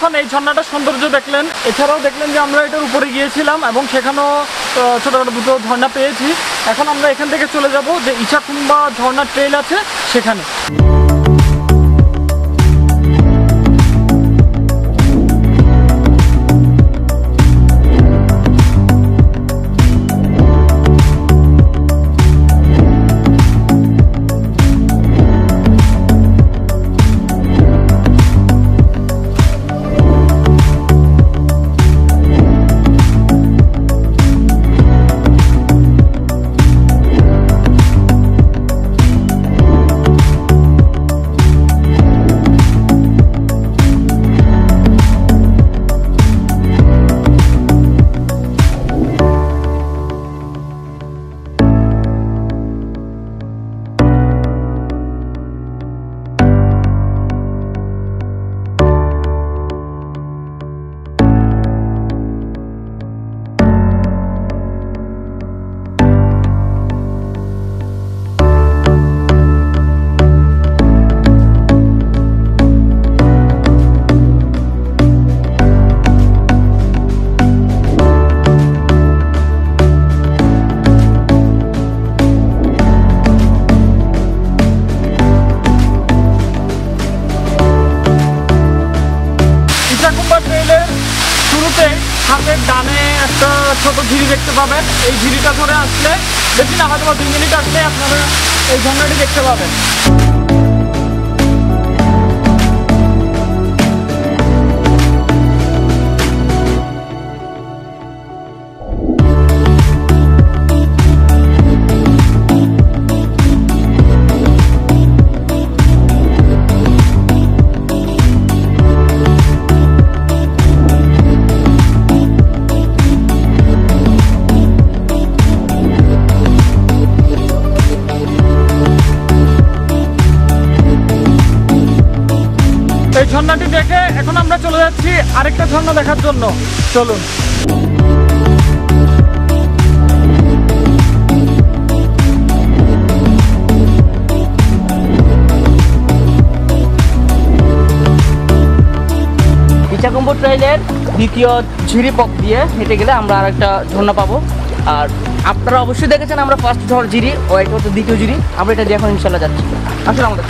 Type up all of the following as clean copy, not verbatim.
এতক্ষণ এই ঝর্ণাটার সৌন্দর্য দেখলেন, এছাড়াও দেখলেন যে আমরা এটার উপরে গিয়েছিলাম এবং সেখানেও ছোটোখাটো দুটো ঝর্ণা পেয়েছি। এখন আমরা এখান থেকে চলে যাব যে ইছাখুম্বা ঝর্ণার ট্রেল আছে সেখানে। হাতের ডানে একটা ছোট ঝিরি দেখতে পাবেন। এই ঝিরিটা ধরে আসলে বেশি না হয়তো 2 মিনিট আসলে আপনারা এই ঝর্ণাটি দেখতে পাবেন। এই ঝর্ণাটি দেখে এখন আমরা চলে যাচ্ছি আরেকটা ঝর্ণা দেখার জন্য। চলুন। ইছাখুম্বা ট্রেইলের দ্বিতীয় ঝিরি পথ দিয়ে হেঁটে গেলে আমরা আরেকটা ঝর্ণা পাবো। আর আপনারা অবশ্যই দেখেছেন আমরা ফার্স্ট ঝিরি ও এটা হচ্ছে দ্বিতীয় ঝিরি। আমরা এটা দিয়ে এখন ইনশাল্লাহ যাচ্ছি। আসলে আমাদের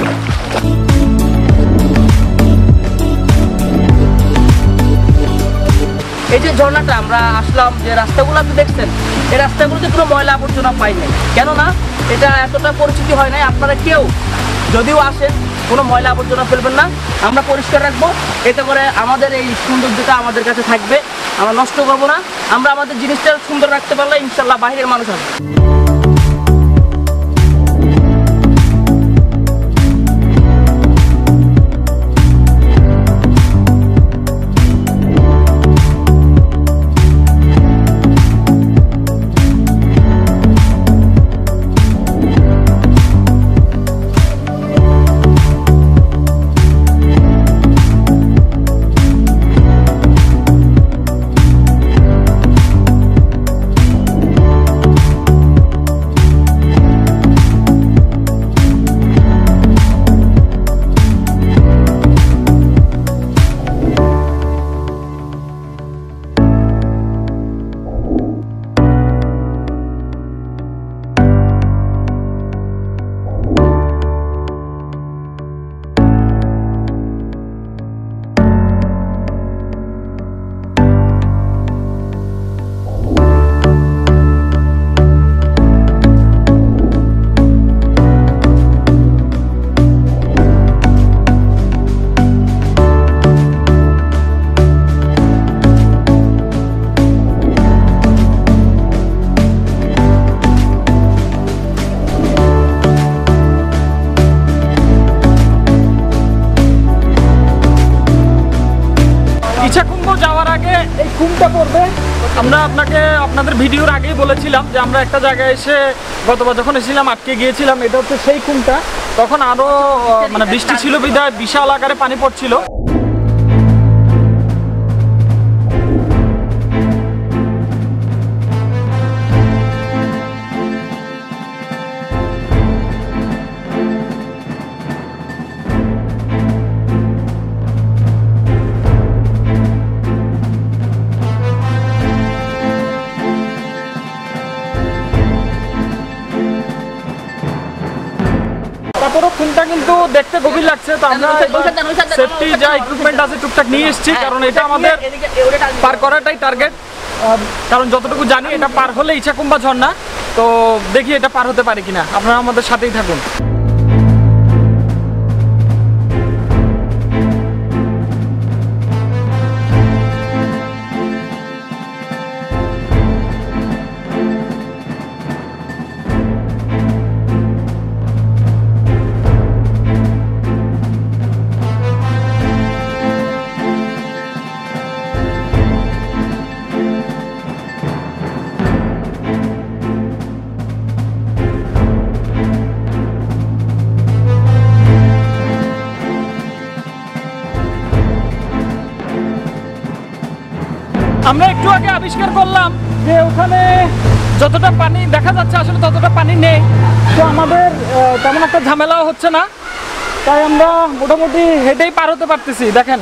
এই যে ঝর্ণাটা আমরা আসলাম, যে রাস্তাগুলো আপনি দেখছেন, এই রাস্তাগুলোতে পুরো ময়লা আবর্জনা পাই নাই। কেননা এটা এতটা পরিচিতি হয় নাই। আপনারা কেউ যদিও আসেন কোনো ময়লা আবর্জনা ফেলবেন না, আমরা পরিষ্কার রাখবো। এতে করে আমাদের এই সৌন্দর্যটা আমাদের কাছে থাকবে, আমরা নষ্ট করবো না। আমরা আমাদের জিনিসটা সুন্দর রাখতে পারলে ইনশাল্লাহ বাইরের মানুষ আসবে। ইছাখুম্বা যাওয়ার আগে এই খুমটা পড়বে। আমরা আপনাদের ভিডিওর আগেই বলেছিলাম যে আমরা একটা জায়গায় এসে গতবার যখন এসেছিলাম আটকে গিয়েছিলাম। এটা হচ্ছে সেই খুমটা। তখন আরো মানে বৃষ্টি ছিল বিধায় বিশাল আকারে পানি পড়ছিল। কুমটা কিন্তু দেখতে গভীর লাগছে, তো আমরা সেফটি যা ইকুইপমেন্ট আছে টুকটাক নিয়ে এসেছি, কারণ এটা আমাদের পার করাটাই টার্গেট। কারণ যতটুকু জানি এটা পার হলে ইছাকুম্বা ঝর্ণা, তো দেখি এটা পার হতে পারি কিনা। আপনারা আমাদের সাথেই থাকুন। আমরা একটু আগে আবিষ্কার করলাম যে ওখানে যতটা পানি দেখা যাচ্ছে আসলে ততটা পানি নেই, তো আমাদের তেমন একটা ঝামেলাও হচ্ছে না, তাই আমরা মোটামুটি হেঁটেই পার হতে পারতেছি। দেখেন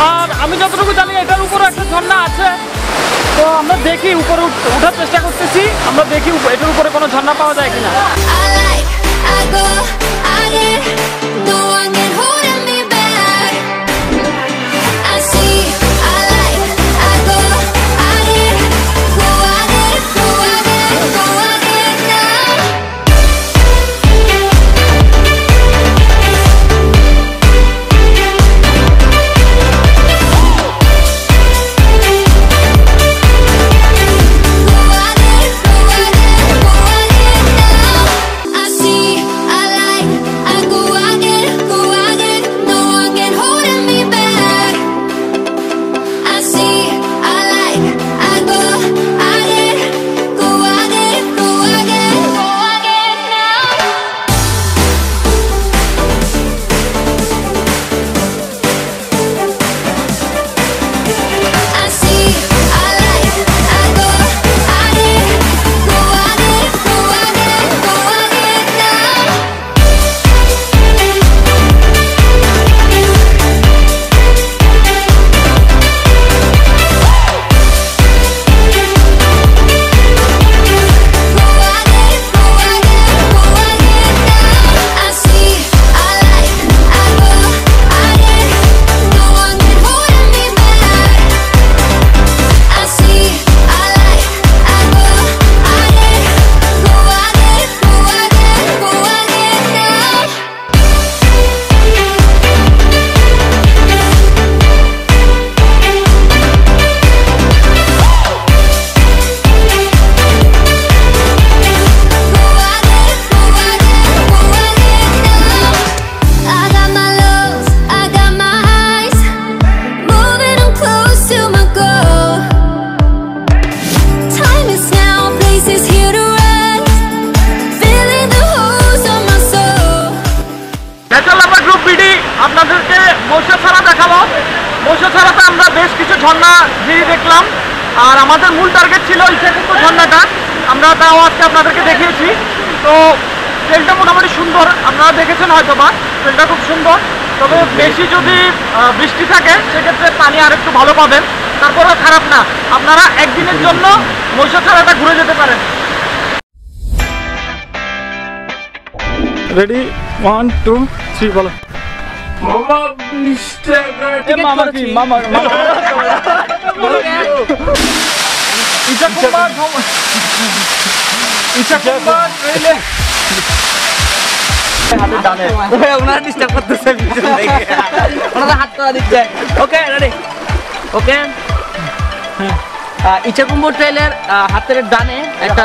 আর আমি যতটুকু জানি এটার উপরে একটা ঝর্ণা আছে, তো আমরা দেখি উপরে ওঠার চেষ্টা করতেছি, আমরা দেখি এটার উপরে কোনো ঝর্ণা পাওয়া যায় কিনা। আপনাদেরকে মৈশাছড়া দেখাবো। মৈশাছড়াতে আমরা বেশ কিছু ঝর্ণা ঝিরি দেখলাম, আর আমাদের মূল টার্গেট ছিল ইছাকুম্বা ঝর্ণাটা, আমরা তাও আজকে আপনাদেরকে দেখিয়েছি। তো ট্রেলটা মোটামুটি সুন্দর, আপনারা দেখেছেন হয়তো বা, ট্রেলটা খুব সুন্দর। তবে বেশি যদি বৃষ্টি থাকে সেক্ষেত্রে পানি আর একটু ভালো পাবেন। তারপরেও খারাপ না, আপনারা একদিনের জন্য মহিষাছড়াটা ঘুরে যেতে পারেন। রেডি 1 2 3 বলো। ইচাখুম্বা ট্রেলে ওনারা ডিস্টার্ব করতেছে, ওনারা হাত তোলা দিচ্ছে। ওকে রেডি, ওকে। ইচাখুম্বা ট্রেলের হাতের ডানে একটা